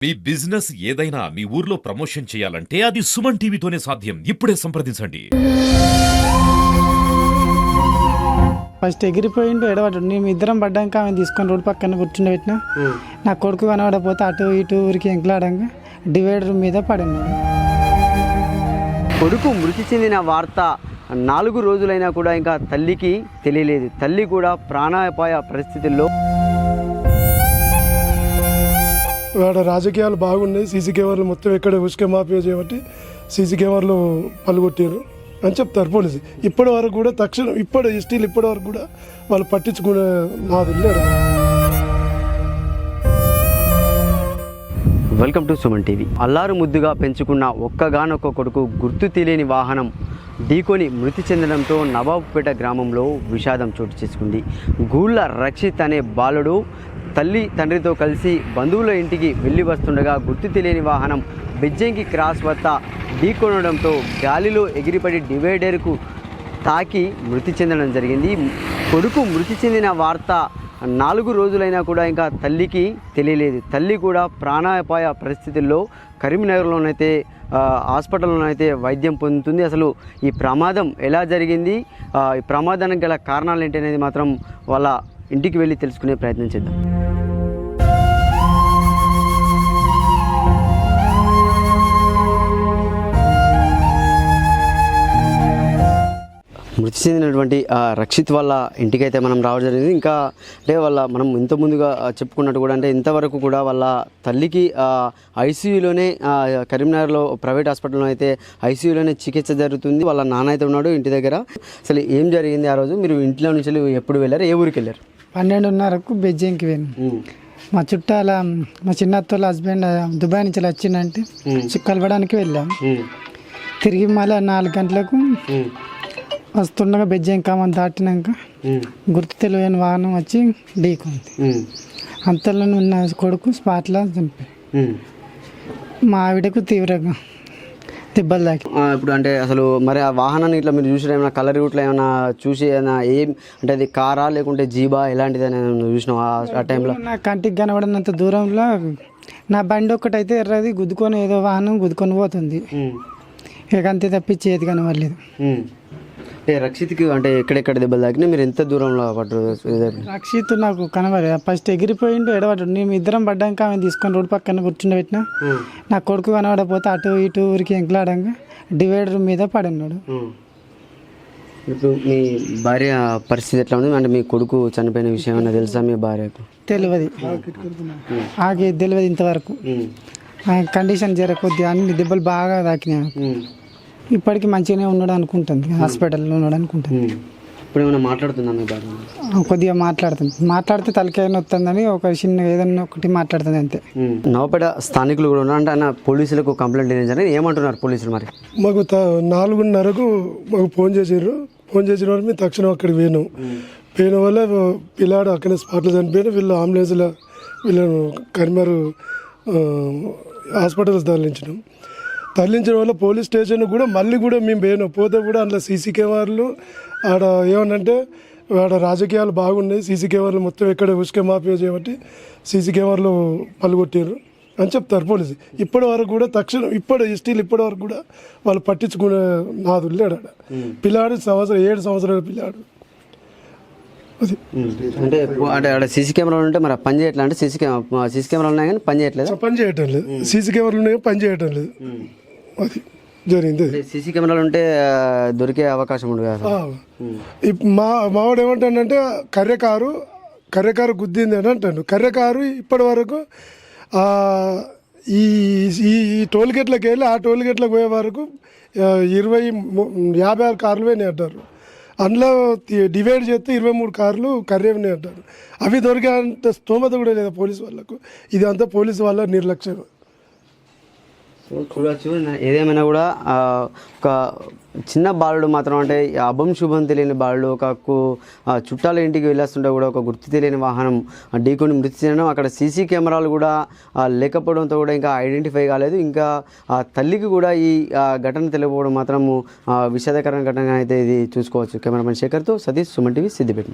మీ business ఏదైనా మీ ఊర్లో promotion చేయాలంటే అది సుమన్ టీవీతోనే సాధ్యం. ఇప్పుడే సంప్రదించండి. ఫస్ట్ ఎగిరిపోయిండు ఎడబడ్డాడు. మేము ఇద్దరం పడ్డాక ఆమె తీసుకొని రోడ్డు పక్కన కూర్చుండి పెట్టిన నా కొడుకు కనబడపోతే అటు ఇటు ఊరికి ఎంకలాడంగా డివైడర్ మీద పడినాడు. కొడుకు మృతి చెందిన వార్త 4 రోజులైనా కూడా ఇంకా తల్లికి తెలియలేదు. తల్లి కూడా ప్రాణాపాయ పరిస్థితుల్లో. వాడ రాజకీయాలు బాగున్నాయి, సీసీ కెమెరాలు మొత్తం ఎక్కడ ఉసుక మాఫియా చేయబట్టి సీసీ కెమెరాలు పలుగొట్టారు అని చెప్తారు పోలీసు. ఇప్పటి వరకు కూడా తక్షణం స్టిల్ ఇప్పటి వరకు కూడా వాళ్ళు పట్టించుకునే నాదు లేరు. Welcome to Suman TV. అల్లారు ముద్దుగా పెంచుకున్న ఒక్కగానొక్క కొడుకు గుర్తు తెలియని వాహనం ఢీకొని మృతి చెందడంతో నవాబుపేట గ్రామంలో విషాదం చోటు చేసుకుంది. గూళ్ళ రక్షిత్ అనే బాలుడు తల్లి తండ్రితో కలిసి బంధువుల ఇంటికి వెళ్ళి వస్తుండగా గుర్తు తెలియని వాహనం బెజ్జంకి క్రాస్ వద్ద ఢీకొనడంతో గాలిలో ఎగిరిపడి డివైడర్కు తాకి మృతి చెందడం జరిగింది. కొడుకు మృతి చెందిన వార్త 4 రోజులైనా కూడా ఇంకా తల్లికి తెలియలేదు. తల్లి కూడా ప్రాణాపాయ పరిస్థితుల్లో కరీంనగర్లోనైతే హాస్పిటల్లోనైతే వైద్యం పొందుతుంది. అసలు ఈ ప్రమాదం ఎలా జరిగింది, ఈ ప్రమాదానికి గల కారణాలు ఏంటి అనేది మాత్రం వాళ్ళ ఇంటికి వెళ్ళి తెలుసుకునే ప్రయత్నం చేద్దాం. మృతి చెందినటువంటి రక్షిత్ వాళ్ళ ఇంటికైతే మనం రావడం జరిగింది. ఇంకా అంటే మనం ఇంత ముందుగా చెప్పుకున్నట్టు కూడా అంటే ఇంతవరకు కూడా వాళ్ళ తల్లికి ఐసీయూలోనే కరీంనగర్లో ప్రైవేట్ హాస్పిటల్లో అయితే ఐసీయూలోనే చికిత్స జరుగుతుంది. వాళ్ళ నాన్న అయితే ఉన్నాడు ఇంటి దగ్గర. అసలు ఏం జరిగింది ఆ రోజు? మీరు ఇంట్లో నుంచి ఎప్పుడు వెళ్ళారు? ఏ ఊరికి వెళ్ళారు? 12:30కు బెజ్జంకి వెళ్ళాను. మా చుట్టాల మా చిన్నత్తోళ్ళ హస్బెండ్ దుబాయ్ నుంచి వచ్చిందంటే కలవడానికి వెళ్ళాము. తిరిగి మళ్ళీ 4 గంటలకు వస్తుండగా బెజ్జం కామని దాటినాక గుర్తు తెలియని వాహనం వచ్చి ఢీకుంది. అంతలో ఉన్న కొడుకు స్పాట్లో చంపాడు. మా ఆవిడకు తీవ్రంగా దెబ్బలు తాకి. ఇప్పుడు అంటే అసలు మరి ఆ వాహనాన్ని ఇట్లా మీరు చూసిన ఏమైనా కలర్ రూట్లో ఏమైనా చూసి ఏమైనా ఏం అంటే అది కారా లేకుంటే జీబా ఎలాంటిది అని చూసినావు ఆ టైంలో? నా కంటికి కనబడినంత దూరంలో నా బండి ఒక్కటైతే ఎర్రది గుద్దుకొని ఏదో వాహనం గుద్దుకొని పోతుంది. ఇక అంతే తప్పించి ఏది కనబడలేదు. రక్షిత్కి అంటే ఎక్కడెక్కడ దెబ్బలు తాకినా మీరు ఎంత దూరంలో పడ్డారు? రక్షిత్ నాకు కనబడదు. ఫస్ట్ ఎగిరిపోయిండు ఎడబడ్డాడు. మేము ఇద్దరం పడ్డాక ఆమె తీసుకొని రోడ్డు పక్కన కూర్చుండి పెట్టిన నా కొడుకు కనబడపోతే అటు ఇటు ఊరికి ఎంకలాడంగా డివైడర్ మీద పడినాడు. ఇప్పుడు మీ భార్య పరిస్థితి ఎట్లా ఉంది? అంటే మీ కొడుకు చనిపోయిన విషయం ఏమైనా తెలుసా మీ భార్యకు? తెలియదు, తెలియదు ఇంతవరకు. కండిషన్ జరగకొద్ది అన్ని దెబ్బలు బాగా తాకినాయి. ఇప్పటికి మంచిగానే ఉన్నాడు అనుకుంటుంది, హాస్పిటల్లో ఉన్నాడు అనుకుంటుంది. ఇప్పుడు ఏమైనా మాట్లాడుతుందా మీ భార్య? కొద్దిగా మాట్లాడితే తలకాయ నొత్తుందని ఒక చిన్న ఏదన్నా ఒకటి మాట్లాడుతుంది అంతే. నవపేట స్థానికులు కూడా ఉన్నారు అంటే ఆయన పోలీసులకు కంప్లైంట్ ఇవ్వడం ఏమంటున్నారు పోలీసులు? మరి మాకు 4:30కు మాకు ఫోన్ చేసారు. ఫోన్ చేసిన వాళ్ళు మేము తక్షణం అక్కడికి పోయిన వల్ల పిల్లాడు అక్కడే స్పాట్లో చనిపోయిన. వీళ్ళు అంబులెన్స్లో వీళ్ళను కరీంనగర్ హాస్పిటల్స్ తరలించడం వల్ల పోలీస్ స్టేషన్ కూడా మళ్ళీ కూడా మేము పోతే కూడా అందులో సీసీ కెమెరాలు ఆడ ఏమనంటే ఆడ రాజకీయాలు బాగున్నాయి, సీసీ కెమెరాలు మొత్తం ఎక్కడ ఉసుక మాఫియా చేయబట్టి సీసీ కెమెరాలు పలుగొట్టారు అని చెప్తారు పోలీసు. ఇప్పటి వరకు కూడా తక్షణం స్టిల్ ఇప్పటి వరకు కూడా వాళ్ళు పట్టించుకునే నాదు లేడు. ఆడ పిల్లాడు 7 సంవత్సరాల పిల్లాడు. అది అంటే ఆడ సీసీ కెమెరాలు ఉంటే మరి పని చేయట్లేదు. అంటే సీసీ కెమెరాలు ఉన్నాయి కానీ పని చేయట్లేదు. సీసీ కెమెరాలు ఉన్నాయి పని చేయటం లేదు. అది జరిగింది. సీసీ కెమెరాలు ఉంటే దొరికే అవకాశం ఉండదు కదా. మావాడు ఏమంటాడంటే కర్రెకారు గుద్దింది అని అంటాడు. కర్రెకారు ఇప్పటి వరకు ఈ టోల్గేట్లకు వెళ్ళి ఆ టోల్గేట్లకు పోయే వరకు 56 కార్లు పోయినాయి అంటారు. అందులో డివైడ్ చేస్తే 23 కార్లు కర్రేవినాయి అంటారు. అవి దొరికేంత స్తోమత కూడా లేదా పోలీసు వాళ్ళకు. ఇది అంతా పోలీసు వాళ్ళ నిర్లక్ష్యం. చూడవచ్చు. ఏదేమైనా కూడా ఒక చిన్న బాలుడు మాత్రం అంటే అభం శుభం తెలియని బాలుడు ఒక చుట్టాల ఇంటికి వెళ్ళేస్తుంటే కూడా ఒక గుర్తు తెలియని వాహనం ఢీకొని మృతి చెందడం. అక్కడ సీసీ కెమెరాలు కూడా లేకపోవడంతో కూడా ఇంకా ఐడెంటిఫై కాలేదు. ఇంకా తల్లికి కూడా ఈ ఘటన తెలియకపోవడం మాత్రం విషాదకరమైన ఘటనగా అయితే ఇది చూసుకోవచ్చు. కెమెరామెన్ శేఖర్తో సతీష్, సుమన్ టీవీ, సిద్దిపేట.